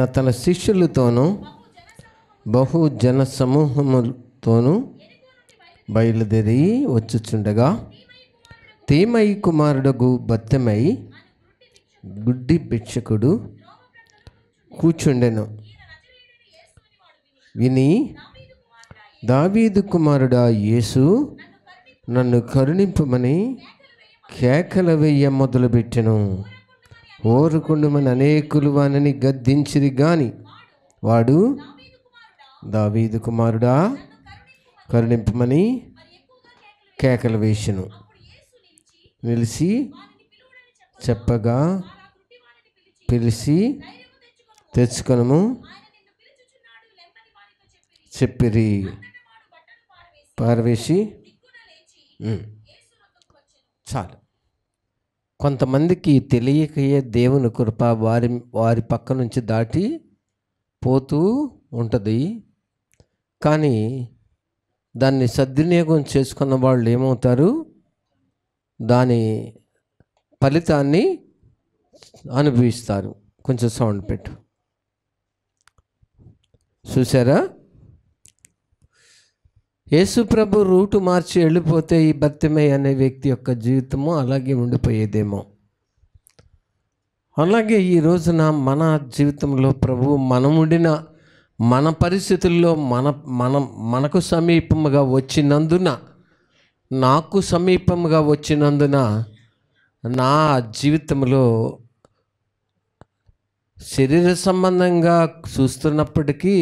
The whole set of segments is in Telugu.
ఆయన తన శిష్యులతోనూ బహు జన సమూహముతోనూ బయలుదేరి వచ్చుచుండగా తీమయి కుమారుడగు బత్తెమై గుడ్డి భిక్షకుడు కూర్చుండెను. విని, దావీదు కుమారుడా యేసు, నన్ను కరుణింపమని కేకలు వేయ మొదలుపెట్టెను. ఓరుకుండుమని అనేకులు వానిని గద్దించిరి గాని వాడు, దావీదు కుమారుడా కరుణింపమని కేకలు వేసెను. నిలిచి చెప్పగా, పిలిచి తెచ్చుకొనుము చెప్పిరి. పారవేసి చాలు. కొంతమందికి తెలియకయే దేవుని కృప వారి పక్క నుంచి దాటి పోతూ ఉంటుంది. కానీ దాన్ని సద్వినియోగం చేసుకున్న వాళ్ళు ఏమవుతారు? దాని ఫలితాన్ని అనుభవిస్తారు. కొంచెం సౌండ్ పెట్టు. చూసారా? యేసు ప్రభు రూటు మార్చి వెళ్ళిపోతే ఈ బత్తెమై అనే వ్యక్తి యొక్క జీవితము అలాగే ఉండిపోయేదేమో. అలాగే ఈ రోజున మన జీవితంలో ప్రభు మనముండిన మన పరిస్థితుల్లో మనకు సమీపముగా వచ్చినందున, నాకు సమీపముగా వచ్చినందున నా జీవితంలో శరీర సంబంధంగా చూస్తున్నప్పటికీ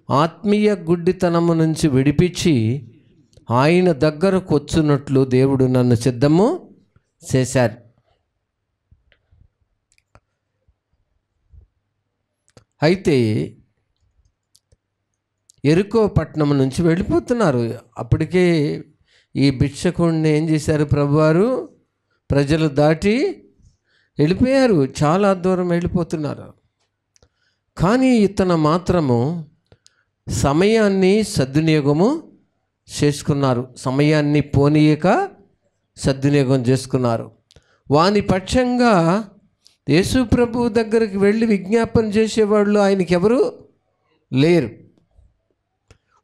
ఆత్మీయ గుడ్డితనము నుంచి విడిపించి ఆయన దగ్గరకు వచ్చున్నట్లు దేవుడు నన్ను సిద్ధము చేశారు. అయితే యెరికో పట్టణం నుంచి వెళ్ళిపోతున్నారు. అప్పటికే ఈ భిక్షకుడిని ఏం చేశారు ప్రభువారు? ప్రజలు దాటి వెళ్ళిపోయారు, చాలా దూరం వెళ్ళిపోతున్నారు. కానీ ఇతను మాత్రము సమయాన్ని సద్వినియోగము చేసుకున్నారు. సమయాన్ని పోనీయక సద్వినియోగం చేసుకున్నారు. వాని పక్షంగా యేసు ప్రభు దగ్గరికి వెళ్ళి విజ్ఞాపన చేసేవాళ్ళు ఆయనకి ఎవరు లేరు.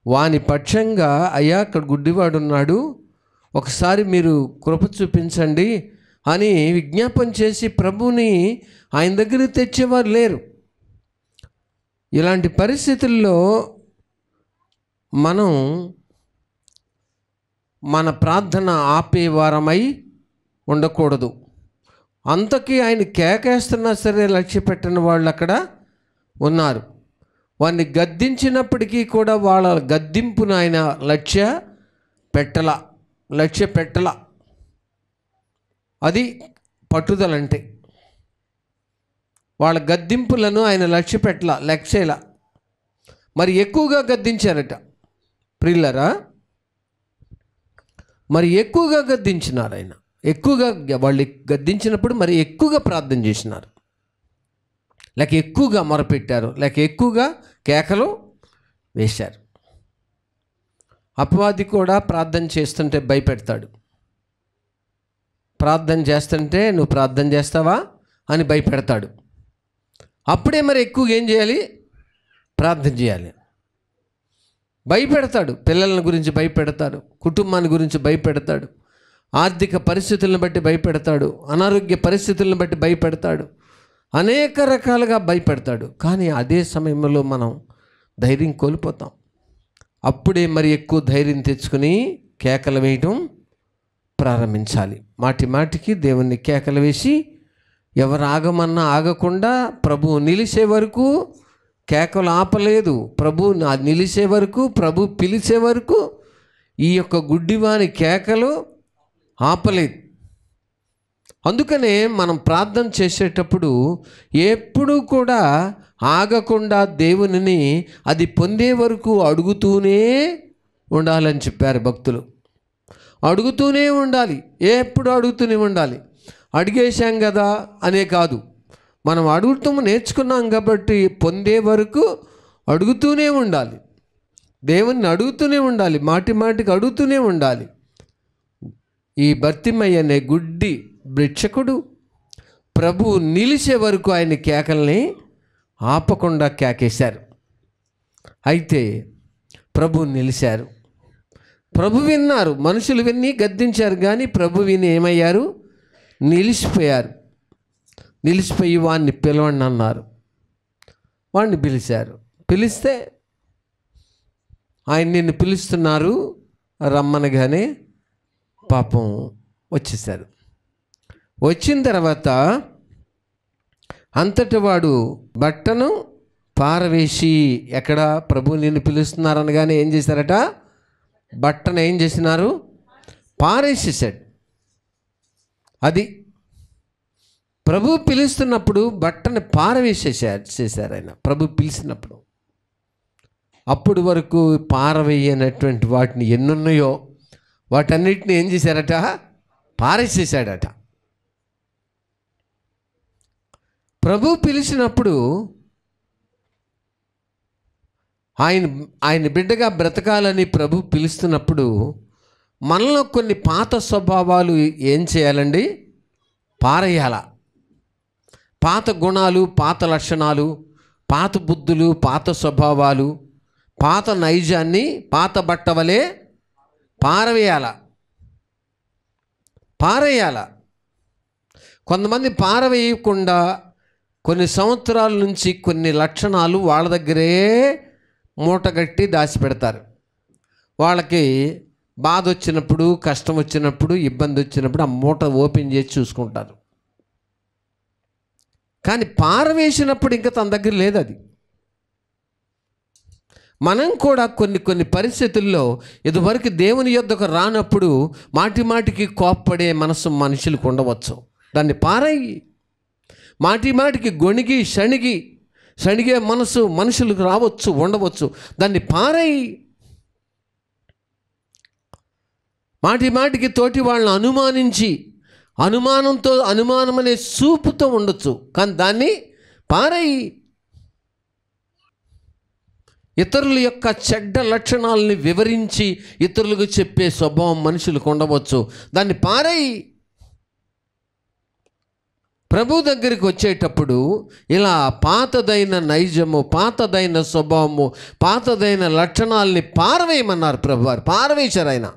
వాని పక్షంగా, అయ్యా అక్కడ గుడ్డివాడు ఉన్నాడు, ఒకసారి మీరు కృప చూపించండి అని విజ్ఞాపన చేసి ప్రభుని ఆయన దగ్గరికి తెచ్చేవారు లేరు. ఇలాంటి పరిస్థితుల్లో మనం మన ప్రార్థన ఆపేవారమై ఉండకూడదు. అంతకీ ఆయన కేకేస్తున్నా సరే లక్ష్య పెట్టని వాళ్ళు అక్కడ ఉన్నారు. వారిని గద్దించినప్పటికీ కూడా వాళ్ళ గద్దింపును ఆయన లక్ష్య పెట్టల. అది పట్టుదలంటే. వాళ్ళ గద్దింపులను ఆయన లక్ష్యలా. మరి ఎక్కువగా గద్దించారట ప్రియులారా. మరి ఎక్కువగా గద్దించినారు ఆయన. ఎక్కువగా వాళ్ళు గద్దించినప్పుడు మరి ఎక్కువగా ప్రార్థన చేసినారు, లేక ఎక్కువగా మొరపెట్టారు, లేక ఎక్కువగా కేకలు వేశారు. అపవాది కూడా ప్రార్థన చేస్తుంటే భయపెడతాడు. ప్రార్థన చేస్తుంటే నువ్వు ప్రార్థన చేస్తావా అని భయపెడతాడు. అప్పుడే మరి ఎక్కువగా ఏం చేయాలి? ప్రార్థన చేయాలి. భయపెడతాడు. పిల్లల గురించి భయపెడతాడు, కుటుంబాన్ని గురించి భయపెడతాడు, ఆర్థిక పరిస్థితులను బట్టి భయపెడతాడు, అనారోగ్య పరిస్థితులను బట్టి భయపెడతాడు, అనేక రకాలుగా భయపెడతాడు. కానీ అదే సమయంలో మనం ధైర్యం కోల్పోతాం. అప్పుడే మరి ఎక్కువ ధైర్యం తెచ్చుకొని కేకలు వేయటం ప్రారంభించాలి. మాటికి దేవుణ్ణి కేకలు వేసి, ఎవరు ఆగమన్నా ఆగకుండా ప్రభు నిలిచే వరకు కేకలు ఆపలేదు. ప్రభు నిలిచే వరకు, ప్రభు పిలిచే వరకు ఈ యొక్క గుడ్డివాని కేకలు ఆపలేదు. అందుకనే మనం ప్రార్థన చేసేటప్పుడు ఎప్పుడూ కూడా ఆగకుండా దేవునిని అది పొందే వరకు అడుగుతూనే ఉండాలని చెప్పారు భక్తులు. అడుగుతూనే ఉండాలి, ఎప్పుడు అడుగుతూనే ఉండాలి. అడిగేశాం కదా అనే కాదు, మనం అడుగుతాము నేర్చుకున్నాం కాబట్టి పొందే వరకు అడుగుతూనే ఉండాలి. దేవుణ్ణి అడుగుతూనే ఉండాలి, మాటికి అడుగుతూనే ఉండాలి. ఈ బర్తిమై అనే గుడ్డి భిక్షకుడు ప్రభు నిలిచే వరకు ఆయన కేకల్ని ఆపకుండా కేకేశారు. అయితే ప్రభు నిలిచారు. ప్రభు విన్నారు. మనుషులు విని గద్దించారు, కానీ ప్రభు విని ఏమయ్యారు? నిలిచిపోయారు. నిలిచిపోయి వాడిని పిలవండి అన్నారు. వాడిని పిలిచారు. పిలిస్తే ఆయన నిన్ను పిలుస్తున్నారు రమ్మనగానే పాపం వచ్చేసారు. వచ్చిన తర్వాత అంతటి వాడు బట్టను పారవేసి, ఎక్కడ ప్రభు నిన్ను పిలుస్తున్నారనగానే ఏం చేశారట? బట్టను ఏం చేసినారు? పారేసేసాడు. అది ప్రభు పిలుస్తున్నప్పుడు బట్టను చేశారు ఆయన. ప్రభు పిలిచినప్పుడు అప్పుడు వరకు పారవేయనటువంటి వాటిని ఎన్నున్నాయో వాటన్నిటిని ఏం చేశారట? పారేసేసాడట. ప్రభు పిలిచినప్పుడు ఆయన బిడ్డగా బ్రతకాలని ప్రభు పిలుస్తున్నప్పుడు మనలో కొన్ని పాత స్వభావాలు ఏం చేయాలండి? పారేయాల. పాత గుణాలు, పాత లక్షణాలు, పాత బుద్ధులు, పాత స్వభావాలు, పాత నైజాన్ని పాత బట్ట వలె పారేయాల. కొంతమంది పారవేయకుండా కొన్ని సంవత్సరాల నుంచి కొన్ని లక్షణాలు వాళ్ళ దగ్గరే మూటగట్టి దాచిపెడతారు. వాళ్ళకి బాధ వచ్చినప్పుడు, కష్టం వచ్చినప్పుడు, ఇబ్బంది వచ్చినప్పుడు ఆ మూట ఓపెన్ చేసి చూసుకుంటారు. కానీ పారవేసినప్పుడు ఇంకా తన దగ్గర లేదు అది. మనం కూడా కొన్ని పరిస్థితుల్లో ఇదివరకు దేవుని యొద్దకు రానప్పుడు మాటి మాటికి కోప్పడే మనసు మనుషులకు ఉండవచ్చు. దాన్ని పారేయి. మాటి మాటికి గొణిగి శణిగే మనసు మనుషులకు రావచ్చు, ఉండవచ్చు. దాన్ని పారేయి. మాటి మాటికి తోటి వాళ్ళని అనుమానం అనే చూపుతో ఉండొచ్చు, కానీ దాన్ని పారేయి. ఇతరుల యొక్క చెడ్డ లక్షణాలని వివరించి ఇతరులకు చెప్పే స్వభావం మనుషులకు ఉండవచ్చు, దాన్ని పారేయి. ప్రభు దగ్గరికి వచ్చేటప్పుడు ఇలా పాతదైన నైజము, పాతదైన స్వభావము, పాతదైన లక్షణాలని పారవేయమన్నారు ప్రభు వారు. పారవేశారు ఆయన.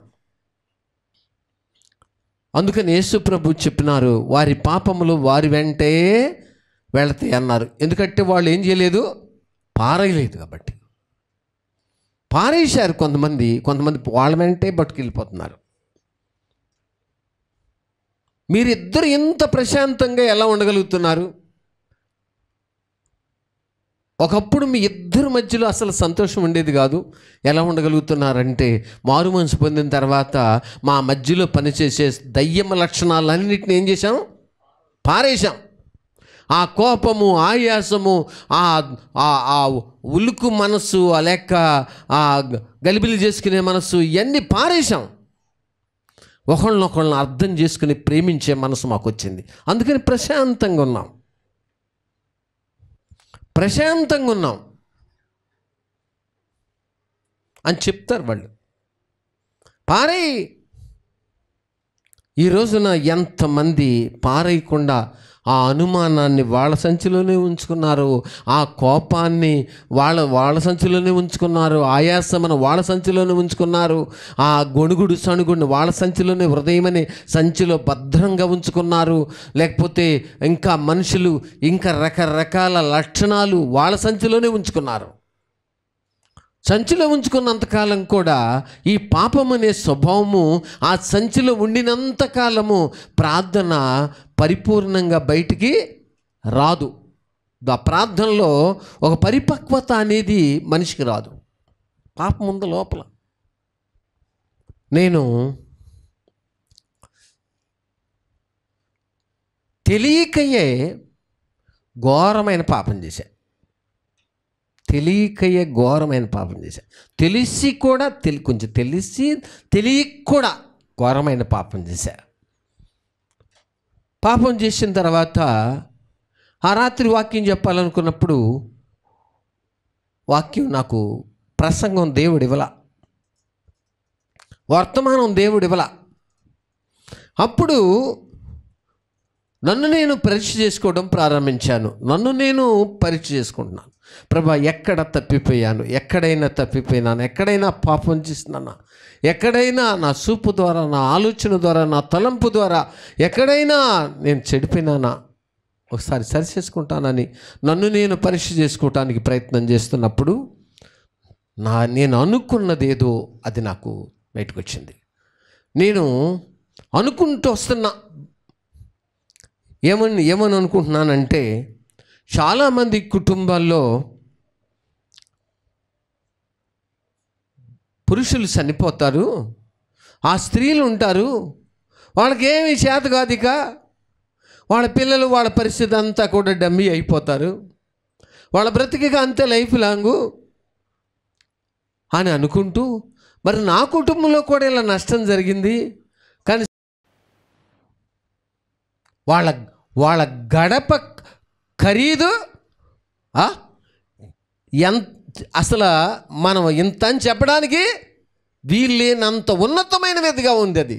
అందుకని యేసు ప్రభు చెప్పినారు, వారి పాపములు వారి వెంటే వెళతాయి అన్నారు. ఎందుకంటే వాళ్ళు ఏం చేయలేదు? పారేయలేదు కాబట్టి. పారేశారు. కొంతమంది వాళ్ళ వెంటే బట్టుకెళ్ళిపోతున్నారు. మీరిద్దరు ఇంత ప్రశాంతంగా ఎలా ఉండగలుగుతున్నారు? ఒకప్పుడు మీ ఇద్దరి మధ్యలో అసలు సంతోషం ఉండేది కాదు. ఎలా ఉండగలుగుతున్నారంటే, మారు మనసు పొందిన తర్వాత మా మధ్యలో పనిచేసే దయ్యమ లక్షణాలన్నింటినీ ఏం చేశాం? పారేశాం. ఆ కోపము, ఆయాసము, ఆ ఉలుకు మనస్సు, లేక ఆ గలిబిలి చేసుకునే మనస్సు, ఇవన్నీ పారేశాం. ఒకళ్ళనొకళ్ళని అర్థం చేసుకుని ప్రేమించే మనసు మాకు వచ్చింది. అందుకని ప్రశాంతంగా ఉన్నాం అని చెప్తారు వాళ్ళు. పారేయి. ఈ రోజున ఎంతమంది పారేయకుండా ఆ అనుమానాన్ని వాళ్ళ సంచిలోనే ఉంచుకున్నారు, ఆ కోపాన్ని వాళ్ళ సంచిలోనే ఉంచుకున్నారు, ఆయాసమని వాళ్ళ సంచిలోనే ఉంచుకున్నారు, ఆ గొణుగుడు సణుగుడిని వాళ్ళ సంచిలోనే, హృదయమని సంచిలో భద్రంగా ఉంచుకున్నారు. లేకపోతే ఇంకా మనుషులు ఇంకా రకరకాల లక్షణాలు వాళ్ళ సంచిలోనే ఉంచుకున్నారు. సంచిలో ఉంచుకున్నంతకాలం కూడా ఈ పాపం అనే స్వభావము ఆ సంచిలో ఉండినంతకాలము ప్రార్థన పరిపూర్ణంగా బయటికి రాదు. ఆ ప్రార్థనలో ఒక పరిపక్వత అనేది మనిషికి రాదు. పాపం ఉంది లోపల. నేను తెలియకయే ఘోరమైన పాపం చేశాను. తెలిసి కూడా కొంచెం తెలియక కూడా ఘోరమైన పాపం చేశా. పాపం చేసిన తర్వాత ఆ రాత్రి వాక్యం చెప్పాలనుకున్నప్పుడు వాక్యం నాకు ప్రసంగం దేవుడు ఇవ్వలా, వర్తమానం దేవుడు ఇవ్వలా. అప్పుడు నన్ను నేను పరీక్ష చేసుకోవడం ప్రారంభించాను. నన్ను నేను పరీక్ష చేసుకుంటున్నాను. ప్రభా, ఎక్కడ తప్పిపోయాను? ఎక్కడైనా తప్పిపోయినాను? ఎక్కడైనా పాపం చేస్తున్నానా? ఎక్కడైనా నా చూపు ద్వారా, నా ఆలోచన ద్వారా, నా తలంపు ద్వారా ఎక్కడైనా నేను చెడిపోయినానా? ఒకసారి సరి చేసుకుంటానని నన్ను నేను పరీక్ష చేసుకోవటానికి ప్రయత్నం చేస్తున్నప్పుడు నేను అనుకున్నది ఏదో అది నాకు బయటకు వచ్చింది. నేను అనుకుంటూ వస్తున్నా. ఏమని అనుకుంటున్నానంటే, చాలామంది కుటుంబాల్లో పురుషులు చనిపోతారు, ఆ స్త్రీలు ఉంటారు, వాళ్ళకి ఏమి చేత కాదు, ఇక వాళ్ళ పిల్లలు వాళ్ళ పరిస్థితి అంతా కూడా డమ్మీ అయిపోతారు, వాళ్ళ బ్రతికిగా అంతే లైఫ్ లాంగు అని అనుకుంటూ, మరి నా కుటుంబంలో కూడా ఇలా నష్టం జరిగింది, కానీ వాళ్ళ గడప ఖరీదు ఎంత, అసలు మనం ఇంత అని చెప్పడానికి వీళ్ళేనంత ఉన్నతమైనదిగా ఉంది అది.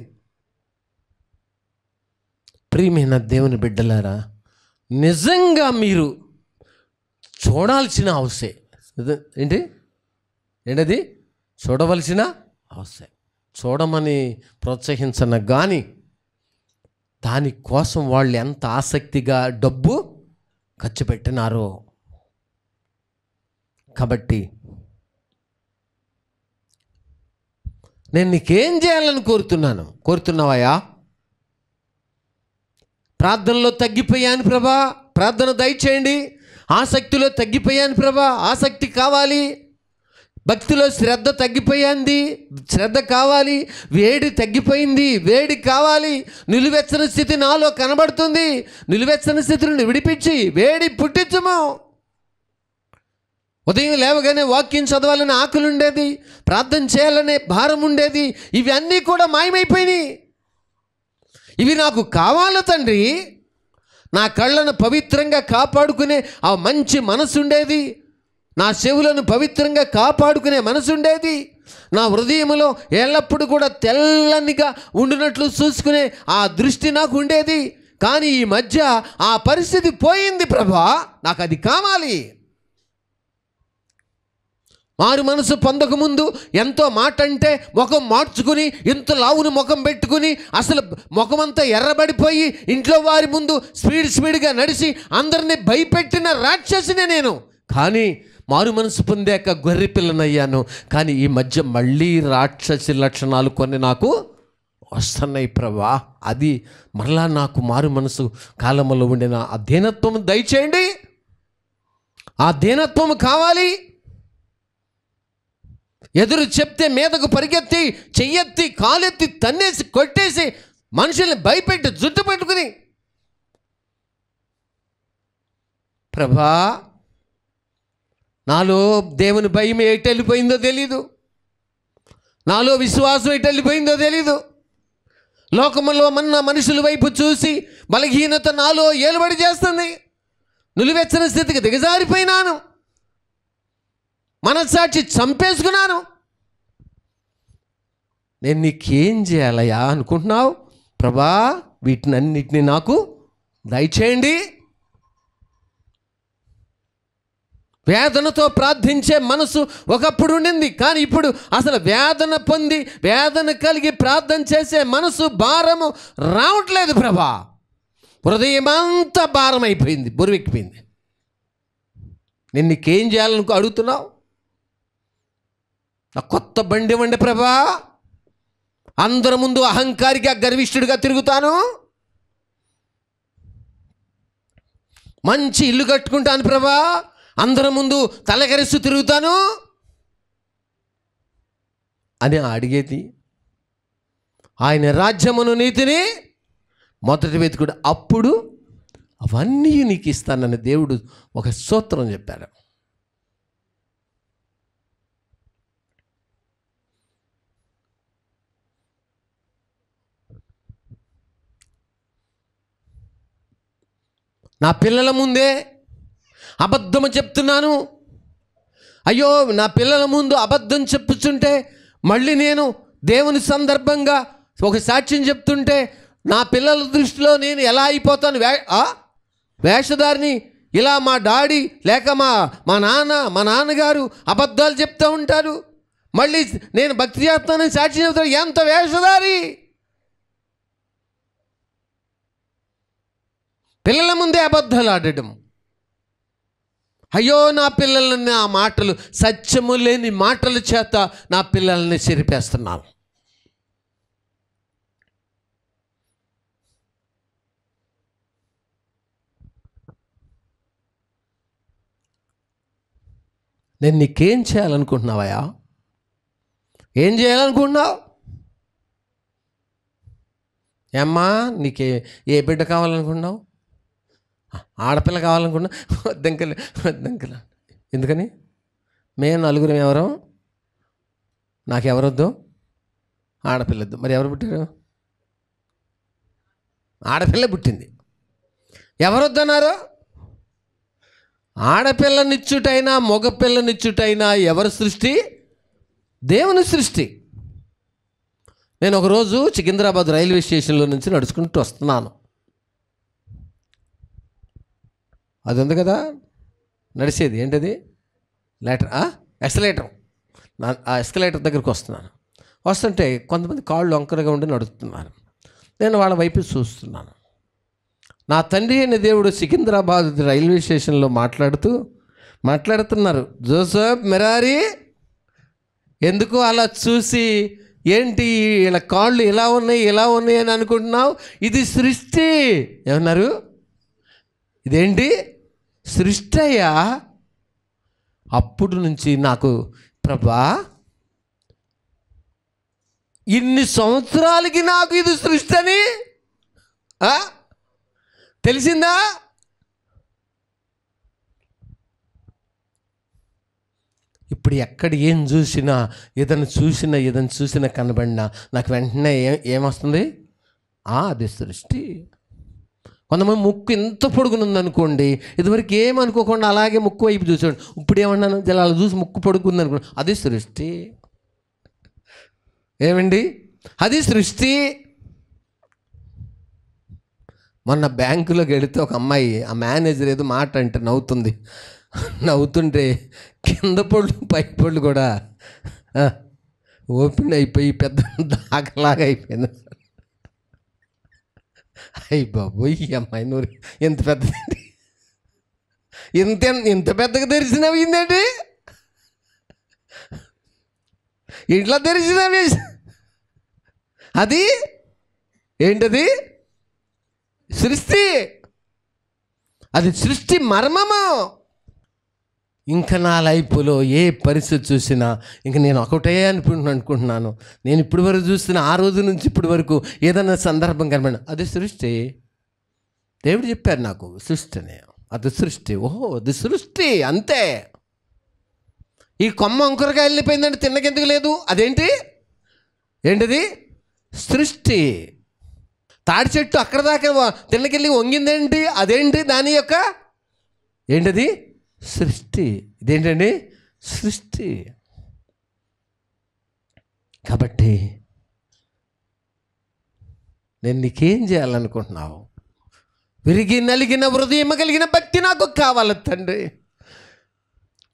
ప్రియమైన దేవుని బిడ్డలారా, నిజంగా మీరు చూడాల్సిన అవసరం ఏంటది? చూడవలసిన అవసరం. చూడమని ప్రోత్సహించను కానీ దానికోసం వాళ్ళు ఎంత ఆసక్తిగా డబ్బు ఖర్చు పెట్టినారో. కాబట్టి నేను నీకేం చేయాలని కోరుతున్నావయ్యా? ప్రార్థనలో తగ్గిపోయాను ప్రభా, ప్రార్థన దయచేయండి. ఆసక్తిలో తగ్గిపోయాను ప్రభా, ఆసక్తి కావాలి. భక్తిలో శ్రద్ధ తగ్గిపోయింది, శ్రద్ధ కావాలి. వేడి తగ్గిపోయింది, వేడి కావాలి. నిలువెచ్చని స్థితి నాలో కనబడుతుంది, నిలువెచ్చని స్థితిని విడిపించి వేడి పుట్టించము. ఉదయం లేవగానే వాక్యం చదవాలని ఆకలి ఉండేది, ప్రార్థన చేయాలనే భారం ఉండేది. ఇవి అన్నీ కూడా మాయమైపోయినాయి. ఇవి నాకు కావాలి తండ్రి. నా కళ్ళను పవిత్రంగా కాపాడుకునే ఆ మంచి మనసు ఉండేది, నా చెవులను పవిత్రంగా కాపాడుకునే మనసు ఉండేది, నా హృదయంలో ఎల్లప్పుడూ కూడా తెల్లనిగా ఉండినట్లు చూసుకునే ఆ దృష్టి నాకు ఉండేది. కానీ ఈ మధ్య ఆ పరిస్థితి పోయింది ప్రభా, నాకు అది కావాలి. మారు మనసు పొందకముందు ఎంతో మాట అంటే ముఖం మార్చుకుని, ఇంత లావును ముఖం పెట్టుకుని, అసలు ముఖమంతా ఎర్రబడిపోయి ఇంట్లో వారి ముందు స్పీడ్గా నడిచి అందరినీ భయపెట్టిన రాక్షసినే నేను. కానీ మారు మనసు పొందాక గొర్రె పిల్లనయ్యాను. కానీ ఈ మధ్య మళ్ళీ రాక్షసి లక్షణాలు కొన్ని నాకు వస్తున్నాయి ప్రభా. అది మరలా నాకు మారు మనసు కాలంలో ఉండిన ఆ దీనత్వం దయచేయండి. ఆ దీనత్వం కావాలి. ఎదురు చెప్తే మీదకు పరిగెత్తి, చెయ్యెత్తి, కాలెత్తి, తన్నేసి, కొట్టేసి, మనుషుల్ని భయపెట్టి జుట్టు పెట్టుకుని, ప్రభా నాలో దేవుని భయం ఎటు వెళ్ళిపోయిందో తెలీదు, నాలో విశ్వాసం ఎటు వెళ్ళిపోయిందో తెలీదు. లోకములో మన మనుషుల వైపు చూసి బలహీనత నాలో ఏలుబడి చేస్తుంది. నిలువెచ్చని స్థితికి దిగజారిపోయినాను, మనస్సాక్షి చంపేసుకున్నాను. నేను నీకేం చేయాలయ్యా అనుకుంటున్నావు ప్రభా? వీటినన్నిటినీ నాకు దయచేయండి. వేదనతో ప్రార్థించే మనసు ఒకప్పుడు ఉండింది, కానీ ఇప్పుడు అసలు వేదన పొంది, వేదన కలిగి ప్రార్థన చేసే మనసు, భారము రావట్లేదు ప్రభా. హృదయం అంతా భారం అయిపోయింది, బరువెక్కిపోయింది. నేను నీకేం చేయాలను అడుగుతున్నావు? నా కొత్త బండి ఇవ్వండి ప్రభా. అందరి ముందు అహంకారిగా, గర్విష్ఠుడిగా తిరుగుతాను. మంచి ఇల్లు కట్టుకుంటాను ప్రభా, అందరి ముందు తలకరిస్తూ తిరుగుతాను అని అడిగేది. ఆయన రాజ్యమును, నీతిని మొదటి వెతుకుడు, అప్పుడు అవన్నీ నీకు ఇస్తానని దేవుడు ఒక సూత్రం చెప్పారు. నా పిల్లల ముందే అబద్ధము చెప్తున్నాను. అయ్యో, నా పిల్లల ముందు అబద్ధం చెప్పుచుంటే, మళ్ళీ నేను దేవుని సందర్భంగా ఒక సాక్ష్యం చెప్తుంటే నా పిల్లల దృష్టిలో నేను ఎలా అయిపోతాను? వేషధారిని. ఇలా మా డాడీ లేక మా నాన్నగారు అబద్ధాలు చెప్తూ ఉంటారు, మళ్ళీ నేను భక్తి చేస్తానని సాక్షి చెబుతాను. ఎంత వేషధారి! పిల్లల ముందే అబద్ధాలు ఆడటం. అయ్యో, నా పిల్లలని ఆ మాటలు, సత్యము లేని మాటల చేత నా పిల్లల్ని చెరిపేస్తున్నాను. నేను నీకేం చేయాలనుకుంటున్నావయ్యా? ఏం చేయాలనుకుంటున్నావు? ఏమ్మా, నీకే ఏ బిడ్డ కావాలనుకున్నావు? ఆడపిల్ల కావాలనుకున్నావు? వద్దంకలు. ఎందుకని? మేము నలుగురం ఎవరు? నాకెవరొద్దు? ఆడపిల్లొద్దు. మరి ఎవరు పుట్టారు? ఆడపిల్ల పుట్టింది. ఎవరొద్దన్నారు? ఆడపిల్లనిచ్చుటైనా మగపిల్లనిచ్చుటైనా ఎవరి సృష్టి? దేవుని సృష్టి. నేను ఒకరోజు సికింద్రాబాద్ రైల్వే స్టేషన్లో నుంచి నడుచుకుంటూ వస్తున్నాను. అది ఉంది కదా నడిచేది, ఏంటది? ఎస్కలేటర్. ఆ ఎస్కలేటర్ దగ్గరికి వస్తుంటే కొంతమంది కాళ్ళు వంకరగా ఉండి నడుస్తున్నారు. నేను వాళ్ళ వైపు చూస్తున్నాను. నా తండ్రి అయిన దేవుడు సికింద్రాబాద్ రైల్వే స్టేషన్లో మాట్లాడుతున్నారు. జోసెఫ్, మెరారి, ఎందుకు అలా చూసి ఏంటి ఇలా కాళ్ళు ఇలా ఉన్నాయి అని అనుకుంటున్నావు? ఇది సృష్టి. ఏమన్నారు? ఇదేంటి? సృష్టి అయ్యా. అప్పుడు నుంచి నాకు, ప్రభా, ఇన్ని సంవత్సరాలకి నాకు ఇది సృష్టి అని తెలిసిందా? ఇప్పుడు ఎక్కడ ఏం చూసినా, ఏదైనా చూసినా కనబడినా నాకు వెంటనే ఏమొస్తుంది? అది సృష్టి. కొంతమంది ముక్కు ఎంత పొడుగునుందనుకోండి, ఇదివరకు ఏమనుకోకుండా అలాగే ముక్కు వైపు చూసాడు. ఇప్పుడు ఏమన్నాను? అలా చూసి ముక్కు పొడుగుంది అనుకోండి, అది సృష్టి. ఏమండి? అది సృష్టి. మొన్న బ్యాంకులోకి వెళితే ఒక అమ్మాయి, ఆ మేనేజర్ ఏదో మాట అంటే నవ్వుతుంటే కింద పళ్ళు పై పళ్ళు కూడా ఓపెన్ అయిపోయి పెద్ద దాకలాగా అయిపోయింది. అయ్యి బాబు, ఈ అమ్మాయి నూరు ఎంత పెద్దది, ఇంత పెద్దగా తెరిచినవి ఏంటండి? ఇట్లా తెరిచినవి. అది ఏంటది? సృష్టి. అది సృష్టి మర్మము. ఇంకా నా లైఫ్లో ఏ పరిస్థితి చూసినా ఇంక నేను ఒకటే అనుకుంటున్నాను. నేను ఇప్పటి వరకు చూస్తున్న, ఆ రోజు నుంచి ఇప్పటి వరకు ఏదైనా సందర్భం కనబడి, అది సృష్టి. దేవుడు చెప్పారు నాకు సృష్టిని. అది సృష్టి. ఓహో, అది సృష్టి, అంతే. ఈ కొమ్మ వంకరగా వెళ్ళిపోయిందంటే తిన్నకెందుకు లేదు? అదేంటి? ఏంటిది? సృష్టి. తాడి చెట్టు అక్కడ దాకా తిన్నకెళ్ళి వంగిందేంటి? అదేంటి? దాని యొక్క ఏంటది? సృష్టి. ఇదేంటండి? సృష్టి. కాబట్టి నేను నీకేం చేయాలనుకుంటున్నావు? విరిగి నలిగిన హృదయం కలిగిన భక్తి నాకు కావాలి తండ్రి.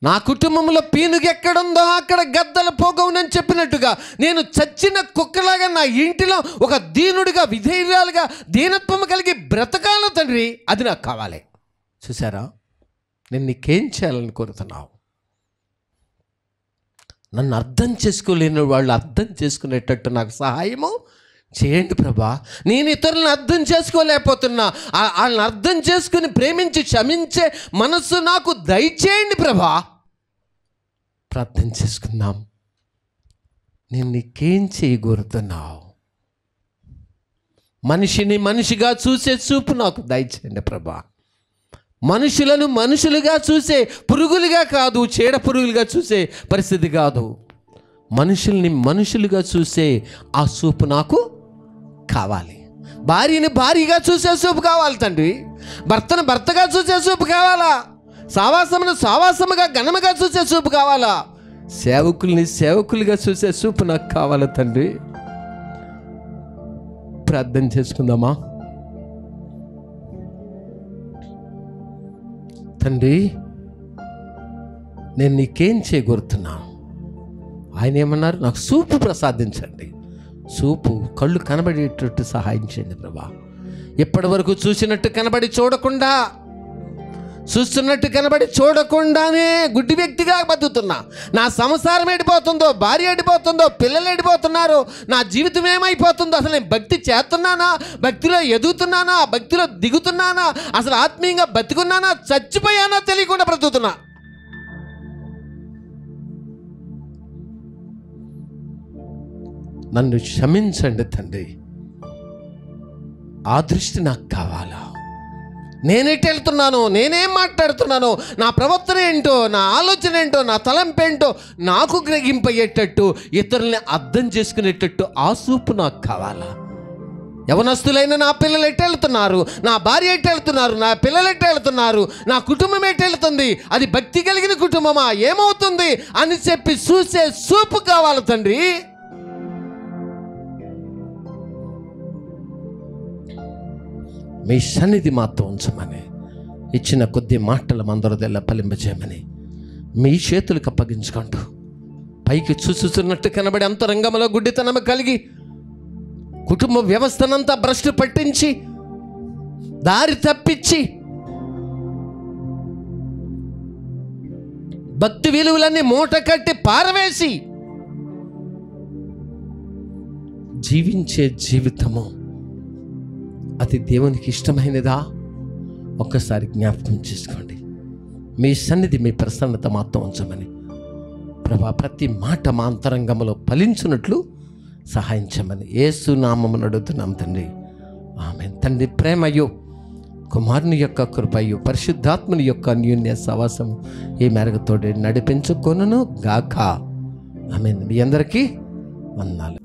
నా కుటుంబంలో పీనుగు ఎక్కడుందో అక్కడ గద్దలు పోగవునని చెప్పినట్టుగా నేను చచ్చిన కుక్కలాగా నా ఇంటిలో ఒక దీనుడిగా, విధేయురాలుగా, దీనత్వం కలిగి బ్రతకాల తండ్రి. అది నాకు కావాలి. చూసారా, నేను నీకేం చేయాలని కోరుతున్నావు? నన్ను అర్థం చేసుకోలేని వాళ్ళు అర్థం చేసుకునేటట్టు నాకు సహాయము చేయండి ప్రభా. నేను ఇతరులను అర్థం చేసుకోలేకపోతున్నా, వాళ్ళని అర్థం చేసుకుని ప్రేమించి క్షమించే మనస్సు నాకు దయచేయండి ప్రభా. ప్రార్థన చేసుకుందాం. నేను నీకేం చేయగోరుతున్నావు? మనిషిని మనిషిగా చూసే చూపు నాకు దయచేయండి ప్రభా. మనుషులను మనుషులుగా చూసే, పురుగులుగా కాదు, చీడ పురుగులుగా చూసే పరిస్థితి కాదు. మనుషుల్ని మనుషులుగా చూసే ఆ చూపు నాకు కావాలి. భార్యని భార్యగా చూసే చూపు కావాలి తండ్రి. భర్తను భర్తగా చూసే చూపు కావాలా? సావాసమును సావాసముగా, ఘనముగా చూసే చూపు కావాలా? సేవకుల్ని సేవకులుగా చూసే చూపు నాకు కావాలా తండ్రి. ప్రార్థన చేసుకుందామా? తండ్రి, నేను నీకేం చేయగోరుతున్నాను? ఆయన ఏమన్నారు? నాకు చూపు ప్రసాదించండి. చూపు, కళ్ళు కనబడేటట్టు సహాయం చేయండి ప్రభా. ఇప్పటి వరకు చూసినట్టు కనబడి చూడకుండా, చూస్తున్నట్టు కనబడి చూడకుండానే గుడ్డి వ్యక్తిగా బతుకుతున్నా. నా సంసారం ఎడిపోతుందో, భార్య ఎడిపోతుందో, పిల్లలు ఎడిపోతున్నారు, నా జీవితం ఏమైపోతుందో, అసలు నేను భక్తి చేస్తున్నానా, భక్తిలో ఎదుగుతున్నానా, భక్తిలో దిగుతున్నానా, అసలు ఆత్మీయంగా బతుకున్నానా, చచ్చిపోయానా తెలియకుండా బ్రతుకుతున్నా. నన్ను క్షమించండి తండ్రి. ఆ దృష్టి నాకు కావాలా? నేనెటు వెళ్తున్నానో, నేనేం మాట్లాడుతున్నానో, నా ప్రవర్తన ఏంటో, నా ఆలోచన ఏంటో, నా తలంపు ఏంటో నాకు గ్రహింపయ్యేటట్టు, ఇతరుల్ని అర్థం చేసుకునేటట్టు ఆ చూపు నాకు కావాలా? యవనస్తులైన నా పిల్లలు ఎటు వెళ్తున్నారు, నా భార్య ఎటు వెళ్తున్నారు, నా పిల్లలు ఎటు వెళ్తున్నారు, నా కుటుంబం ఎటు వెళ్తుంది, అది భక్తి కలిగిన కుటుంబమా, ఏమవుతుంది అని చెప్పి చూసే చూపు కావాలి తండ్రి. మీ సన్నిధి మాతో ఉంచమని, ఇచ్చిన కొద్ది మాటలు మందరదెల్లా ఫలింపజేయమని మీ చేతులకు అప్పగించుకుంటూ, పైకి చూస్తున్నట్టు కనబడి అంతరంగంలో గుడ్డితనం కలిగి కుటుంబ వ్యవస్థనంతా భ్రష్టు పట్టించి, దారి తప్పించి, భక్తి విలువలన్నీ మూట కట్టి పారవేసి జీవించే జీవితము అది దేవునికి ఇష్టమైనదా? ఒక్కసారి జ్ఞాపకం చేసుకోండి. మీ సన్నిధి, మీ ప్రసన్నత మాతో ఉంచమని ప్రభా, ప్రతి మాట మా అంతరంగంలో ఫలించున్నట్లు సహాయించమని యేసు నామమున అడుగుతున్నాం తండ్రి, ఆమేన్. తండ్రి ప్రేమయు, కుమారుని యొక్క కృపయు, పరిశుద్ధాత్మని యొక్క అన్యోన్య సవాసము ఈ మేరకు తోడే నడిపించుకొనును గాక. ఆమేన్. మీ అందరికీ వందనాలు.